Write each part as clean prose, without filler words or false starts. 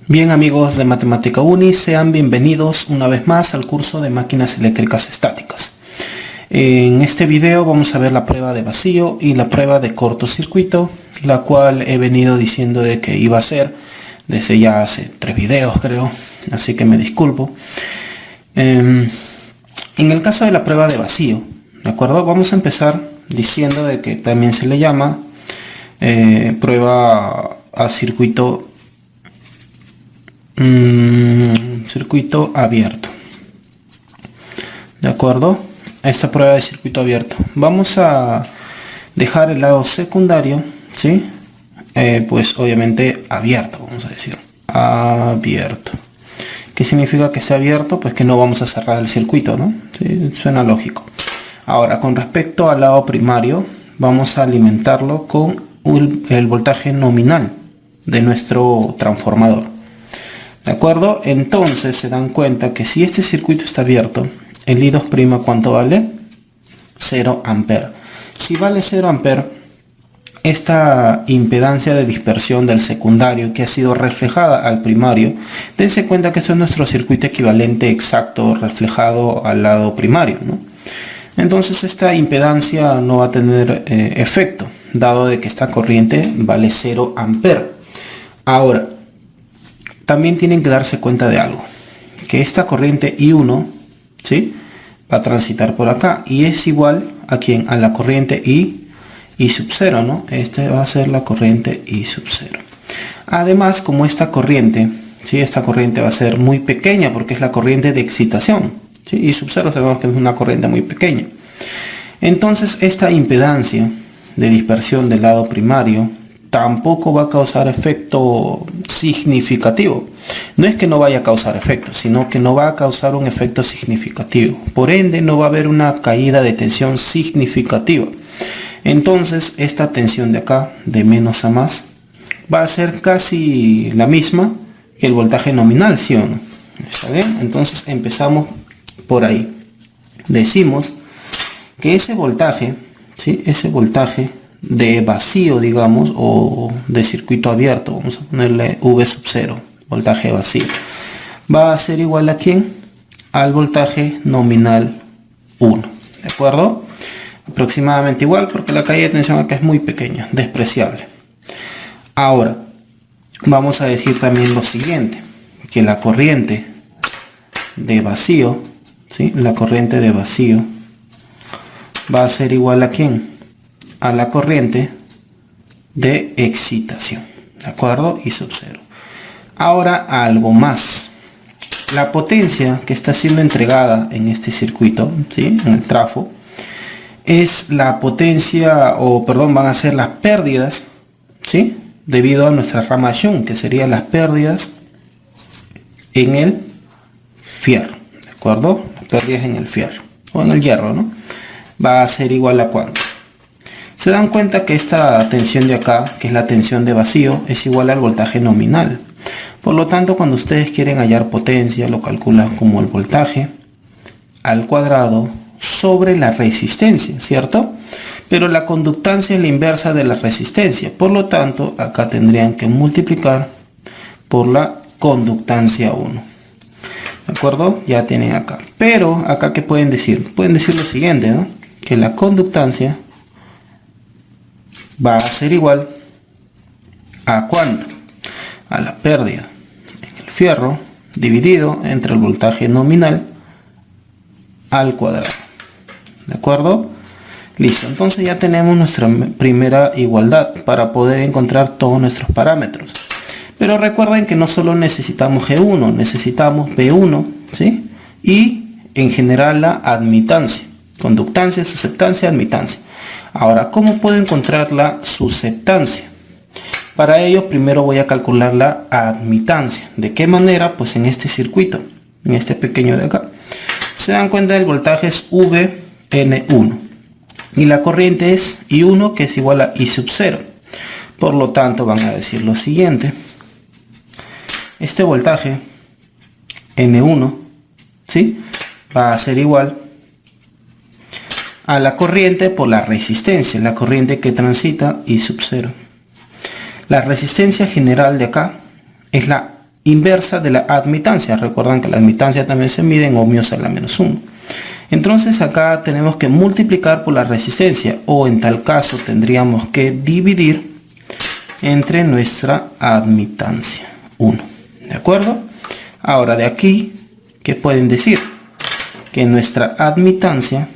Bien, amigos de Matemática Uni, sean bienvenidos una vez más al curso de máquinas eléctricas estáticas. En este video vamos a ver la prueba de vacío y la prueba de cortocircuito, la cual he venido diciendo de que iba a hacer desde ya hace 3 videos, creo, así que me disculpo. En el caso de la prueba de vacío, ¿de acuerdo? Vamos a empezar diciendo de que también se le llama prueba a circuito abierto. De acuerdo, esta prueba de circuito abierto vamos a dejar el lado secundario, ¿sí? Pues obviamente abierto, vamos a decir abierto. ¿Qué significa que sea abierto? Pues que no vamos a cerrar el circuito, ¿no? ¿Sí? Suena lógico. Ahora, con respecto al lado primario, vamos a alimentarlo con el voltaje nominal de nuestro transformador. ¿De acuerdo? Entonces se dan cuenta que si este circuito está abierto, el I2', ¿cuánto vale? 0 amperes. Si vale 0 amperes, esta impedancia de dispersión del secundario que ha sido reflejada al primario, dense cuenta que esto es nuestro circuito equivalente exacto reflejado al lado primario, ¿no? Entonces esta impedancia no va a tener efecto, dado de que esta corriente vale 0 amperes. Ahora, también tienen que darse cuenta de algo, que esta corriente I1, ¿sí?, va a transitar por acá y es igual a ¿quién? A la corriente I0, ¿no? Esta va a ser la corriente I0. Además, como esta corriente, ¿sí?, esta corriente va a ser muy pequeña porque es la corriente de excitación, ¿sí? I0 sabemos que es una corriente muy pequeña. Entonces esta impedancia de dispersión del lado primario tampoco va a causar efecto significativo. No es que no vaya a causar efecto, sino que no va a causar un efecto significativo. Por ende, no va a haber una caída de tensión significativa. Entonces, esta tensión de acá, de menos a más, va a ser casi la misma que el voltaje nominal, ¿sí o no? ¿Está bien? Entonces, empezamos por ahí. Decimos que ese voltaje, ¿sí?, ese voltaje de vacío, digamos, o de circuito abierto, vamos a ponerle V0, voltaje vacío, va a ser igual a ¿quién? Al voltaje nominal 1, ¿de acuerdo? Aproximadamente igual porque la caída de tensión acá es muy pequeña, despreciable. Ahora, vamos a decir también lo siguiente, que la corriente de vacío, ¿sí?, la corriente de vacío va a ser igual a ¿quién? A la corriente de excitación, ¿de acuerdo? I0. Ahora algo más. La potencia que está siendo entregada en este circuito, ¿sí?, en el trafo, es la potencia, o perdón, van a ser las pérdidas, ¿sí?, debido a nuestra rama Shunt, que serían las pérdidas en el fierro, ¿de acuerdo? Las pérdidas en el fierro o en el hierro, ¿no? Va a ser igual a ¿cuánto? Se dan cuenta que esta tensión de acá, que es la tensión de vacío, es igual al voltaje nominal. Por lo tanto, cuando ustedes quieren hallar potencia, lo calculan como el voltaje al cuadrado sobre la resistencia, ¿cierto? Pero la conductancia es la inversa de la resistencia. Por lo tanto, acá tendrían que multiplicar por la conductancia 1. ¿De acuerdo? Ya tienen acá. Pero acá, ¿qué pueden decir? Pueden decir lo siguiente, ¿no? Que la conductancia va a ser igual a ¿cuánto? A la pérdida en el fierro dividido entre el voltaje nominal al cuadrado. ¿De acuerdo? Listo. Entonces ya tenemos nuestra primera igualdad para poder encontrar todos nuestros parámetros. Pero recuerden que no solo necesitamos G1, necesitamos B1, ¿sí? Y en general la admitancia. Conductancia, susceptancia, admitancia. Ahora, ¿cómo puedo encontrar la susceptancia? Para ello, primero voy a calcular la admitancia. ¿De qué manera? Pues en este circuito, en este pequeño de acá. Se dan cuenta, el voltaje es VN1 y la corriente es I1, que es igual a I0. Por lo tanto, van a decir lo siguiente. Este voltaje N1, ¿sí?, va a ser igual a la corriente por la resistencia, la corriente que transita I0. La resistencia general de acá es la inversa de la admitancia. Recuerdan que la admitancia también se mide en ohmios a la menos 1. Entonces acá tenemos que multiplicar por la resistencia, o en tal caso tendríamos que dividir entre nuestra admitancia 1. ¿De acuerdo? Ahora de aquí, ¿qué pueden decir? Que nuestra admitancia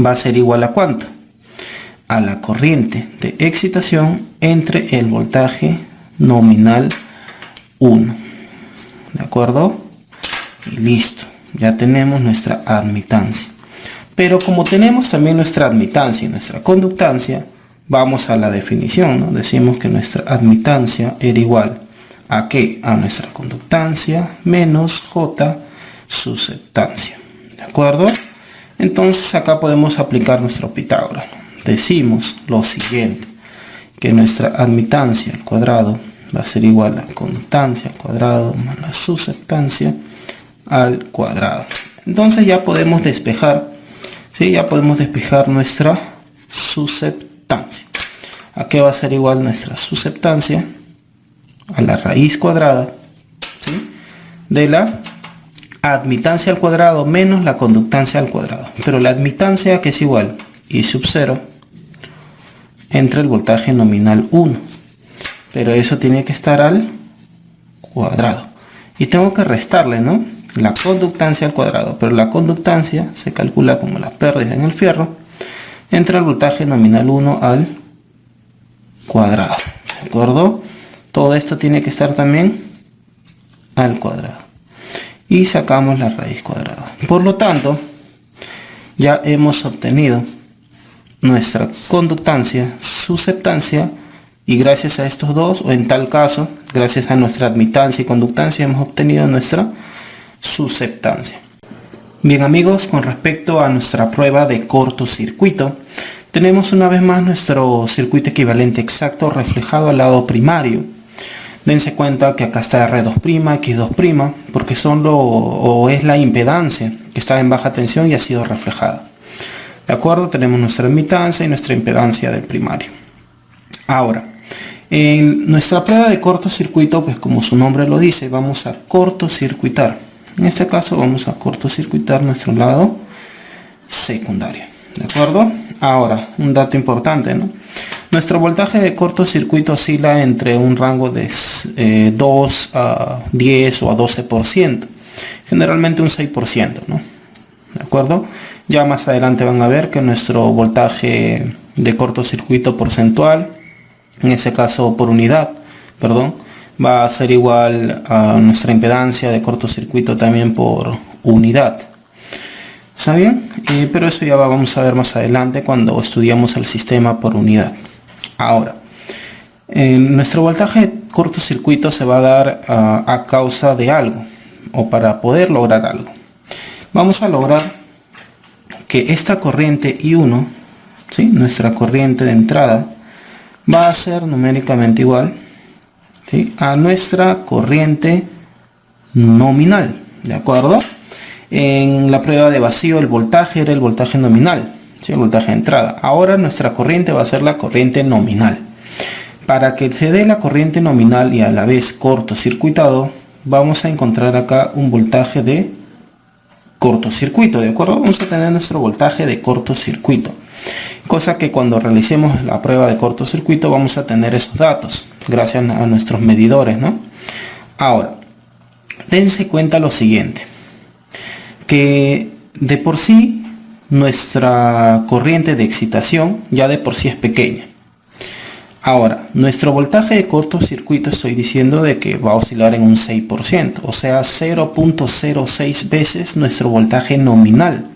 va a ser igual a ¿cuánto? A la corriente de excitación entre el voltaje nominal 1. ¿De acuerdo? Y listo. Ya tenemos nuestra admitancia. Pero como tenemos también nuestra admitancia y nuestra conductancia, vamos a la definición, ¿no? Decimos que nuestra admitancia era igual a ¿qué? A nuestra conductancia menos J susceptancia. ¿De acuerdo? Entonces acá podemos aplicar nuestro Pitágoras. Decimos lo siguiente, que nuestra admitancia al cuadrado va a ser igual a conductancia al cuadrado más la susceptancia al cuadrado. Entonces ya podemos despejar, ¿sí? Ya podemos despejar nuestra susceptancia. ¿A qué va a ser igual nuestra susceptancia? A la raíz cuadrada, ¿sí? De la admitancia al cuadrado menos la conductancia al cuadrado. Pero la admitancia, que es igual I sub 0 entre el voltaje nominal 1. Pero eso tiene que estar al cuadrado. Y tengo que restarle, ¿no? La conductancia al cuadrado. Pero la conductancia se calcula como la pérdida en el fierro entre el voltaje nominal 1 al cuadrado. ¿De acuerdo? Todo esto tiene que estar también al cuadrado. Y sacamos la raíz cuadrada. Por lo tanto, ya hemos obtenido nuestra conductancia, susceptancia, y gracias a estos dos, o en tal caso, gracias a nuestra admitancia y conductancia, hemos obtenido nuestra susceptancia. Bien amigos, con respecto a nuestra prueba de cortocircuito, tenemos una vez más nuestro circuito equivalente exacto reflejado al lado primario. Dense cuenta que acá está R2', X2', porque es la impedancia que está en baja tensión y ha sido reflejada. ¿De acuerdo? Tenemos nuestra admitancia y nuestra impedancia del primario. Ahora, en nuestra prueba de cortocircuito, pues como su nombre lo dice, vamos a cortocircuitar. En este caso vamos a cortocircuitar nuestro lado secundario. ¿De acuerdo? Ahora, un dato importante, ¿no? Nuestro voltaje de cortocircuito oscila entre un rango de 2 a 10 o a 12%. Generalmente un 6%, ¿no? ¿De acuerdo? Ya más adelante van a ver que nuestro voltaje de cortocircuito porcentual, en ese caso por unidad, perdón, va a ser igual a nuestra impedancia de cortocircuito también por unidad. ¿Está bien? Pero eso ya vamos a ver más adelante cuando estudiamos el sistema por unidad. Ahora, nuestro voltaje de cortocircuito se va a dar a causa de algo, o para poder lograr algo. Vamos a lograr que esta corriente I1, ¿sí? Nuestra corriente de entrada, va a ser numéricamente igual, ¿sí? A nuestra corriente nominal. ¿De acuerdo? En la prueba de vacío el voltaje era el voltaje nominal, ¿sí? El voltaje de entrada. Ahora nuestra corriente va a ser la corriente nominal. Para que se dé la corriente nominal y a la vez cortocircuitado, vamos a encontrar acá un voltaje de cortocircuito, ¿de acuerdo? Vamos a tener nuestro voltaje de cortocircuito. Cosa que cuando realicemos la prueba de cortocircuito vamos a tener esos datos, gracias a nuestros medidores, ¿no? Ahora, dense cuenta lo siguiente, que de por sí nuestra corriente de excitación ya de por sí es pequeña. Ahora, nuestro voltaje de cortocircuito estoy diciendo de que va a oscilar en un 6%, o sea 0.06 veces nuestro voltaje nominal.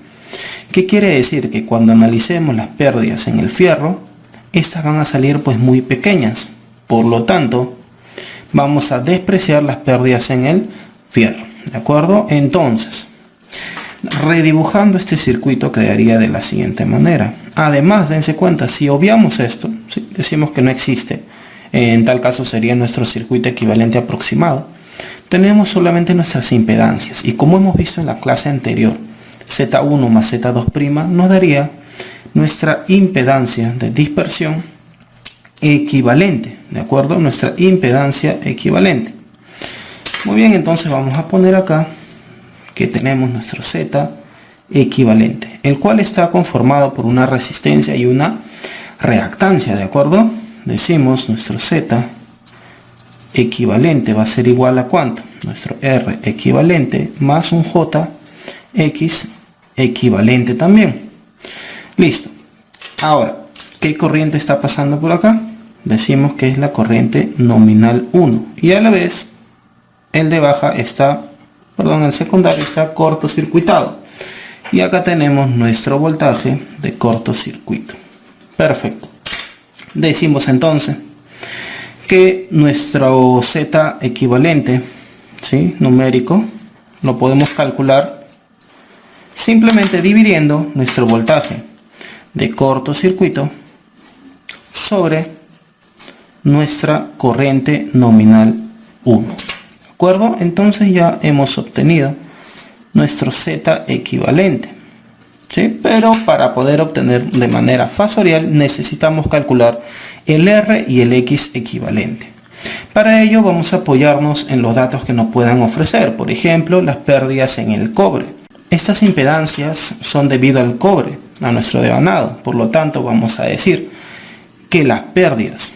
¿Qué quiere decir? Que cuando analicemos las pérdidas en el fierro, estas van a salir pues muy pequeñas. Por lo tanto, vamos a despreciar las pérdidas en el fierro. ¿De acuerdo? Entonces, redibujando este circuito quedaría de la siguiente manera. Además, dense cuenta, si obviamos esto, ¿sí? Decimos que no existe, en tal caso sería nuestro circuito equivalente aproximado. Tenemos solamente nuestras impedancias y como hemos visto en la clase anterior, Z1 más Z2' nos daría nuestra impedancia de dispersión equivalente, ¿de acuerdo? Nuestra impedancia equivalente. Muy bien, entonces vamos a poner acá que tenemos nuestro Z equivalente, el cual está conformado por una resistencia y una reactancia, ¿de acuerdo? Decimos nuestro Z equivalente va a ser igual a ¿cuánto? Nuestro R equivalente más un J X equivalente también. Listo. Ahora, ¿qué corriente está pasando por acá? Decimos que es la corriente nominal 1 y a la vez el de baja está, perdón, el secundario está cortocircuitado. Y acá tenemos nuestro voltaje de cortocircuito. Perfecto. Decimos entonces que nuestro Z equivalente, ¿sí?, numérico, lo podemos calcular simplemente dividiendo nuestro voltaje de cortocircuito sobre nuestra corriente nominal 1. ¿De acuerdo? Entonces ya hemos obtenido nuestro Z equivalente, ¿sí? Pero para poder obtener de manera fasorial necesitamos calcular el R y el X equivalente. Para ello vamos a apoyarnos en los datos que nos puedan ofrecer, por ejemplo las pérdidas en el cobre. Estas impedancias son debido al cobre, a nuestro devanado, por lo tanto vamos a decir que las pérdidas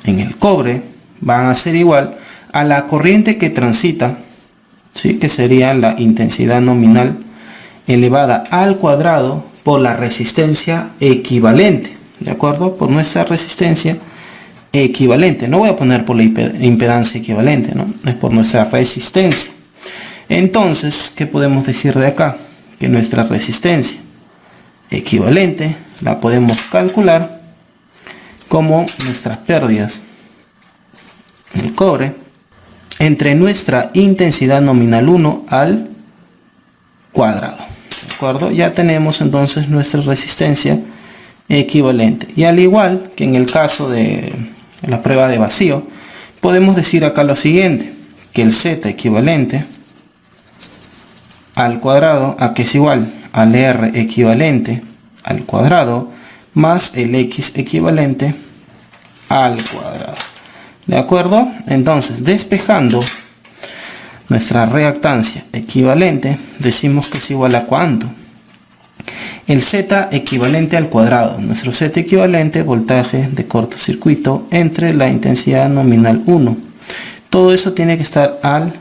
en el cobre van a ser igual a la corriente que transita, ¿sí?, que sería la intensidad nominal elevada al cuadrado por la resistencia equivalente, ¿de acuerdo? Por nuestra resistencia equivalente. No voy a poner por la impedancia equivalente, ¿no? Es por nuestra resistencia. Entonces, ¿qué podemos decir de acá? Que nuestra resistencia equivalente la podemos calcular como nuestras pérdidas en el cobre entre nuestra intensidad nominal 1 al cuadrado. ¿De acuerdo? Ya tenemos entonces nuestra resistencia equivalente. Y al igual que en el caso de la prueba de vacío, podemos decir acá lo siguiente, que el Z equivalente al cuadrado, a que es igual al R equivalente al cuadrado, más el X equivalente al cuadrado. ¿De acuerdo? Entonces, despejando nuestra reactancia equivalente, decimos que es igual a ¿cuánto? El Z equivalente al cuadrado. Nuestro Z equivalente, voltaje de cortocircuito entre la intensidad nominal 1. Todo eso tiene que estar al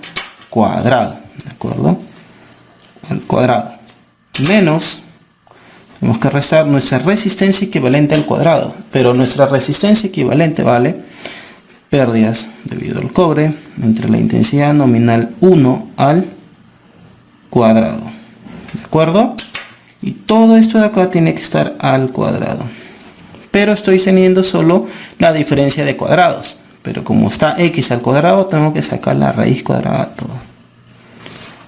cuadrado. ¿De acuerdo? Al cuadrado. Menos, tenemos que restar nuestra resistencia equivalente al cuadrado. Pero nuestra resistencia equivalente vale pérdidas debido al cobre entre la intensidad nominal 1 al cuadrado. ¿De acuerdo? Y todo esto de acá tiene que estar al cuadrado. Pero estoy teniendo solo la diferencia de cuadrados. Pero como está x al cuadrado, tengo que sacar la raíz cuadrada de todo.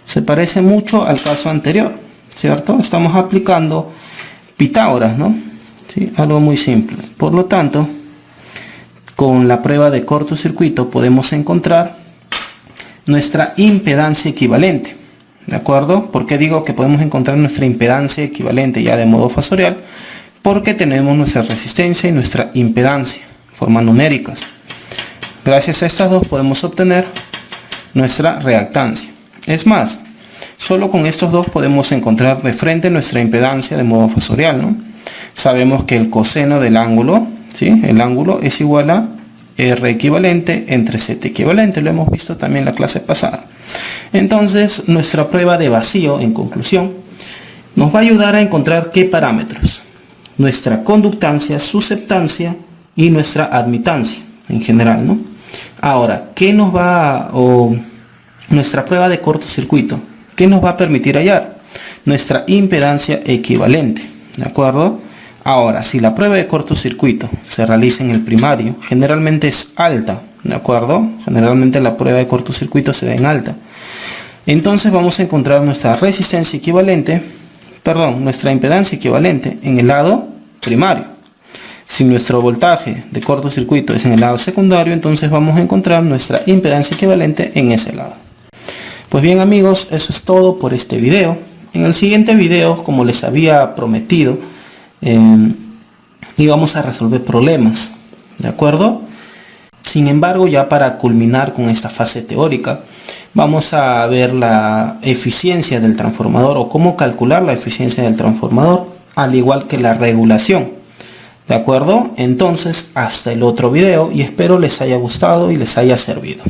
Se parece mucho al caso anterior, ¿cierto? Estamos aplicando Pitágoras, ¿no? ¿Sí? Algo muy simple. Por lo tanto, con la prueba de cortocircuito podemos encontrar nuestra impedancia equivalente. ¿De acuerdo? ¿Por qué digo que podemos encontrar nuestra impedancia equivalente ya de modo fasorial? Porque tenemos nuestra resistencia y nuestra impedancia, formas numéricas. Gracias a estas dos podemos obtener nuestra reactancia. Es más, solo con estos dos podemos encontrar de frente nuestra impedancia de modo fasorial, ¿no? Sabemos que el coseno del ángulo, ¿sí?, el ángulo es igual a R equivalente entre Z equivalente. Lo hemos visto también en la clase pasada. Entonces, nuestra prueba de vacío, en conclusión, nos va a ayudar a encontrar qué parámetros: nuestra conductancia, susceptancia y nuestra admitancia en general, ¿no? Ahora, ¿qué nos va nuestra prueba de cortocircuito? ¿Qué nos va a permitir hallar? Nuestra impedancia equivalente, ¿de acuerdo? Ahora, si la prueba de cortocircuito se realiza en el primario, generalmente es alta, ¿de acuerdo? Generalmente la prueba de cortocircuito se da en alta. Entonces vamos a encontrar nuestra resistencia equivalente, nuestra impedancia equivalente en el lado primario. Si nuestro voltaje de cortocircuito es en el lado secundario, entonces vamos a encontrar nuestra impedancia equivalente en ese lado. Pues bien amigos, eso es todo por este video. En el siguiente video, como les había prometido, íbamos a resolver problemas, ¿de acuerdo? Sin embargo, ya para culminar con esta fase teórica, vamos a ver la eficiencia del transformador o cómo calcular la eficiencia del transformador, al igual que la regulación. ¿De acuerdo? Entonces, hasta el otro video y espero les haya gustado y les haya servido.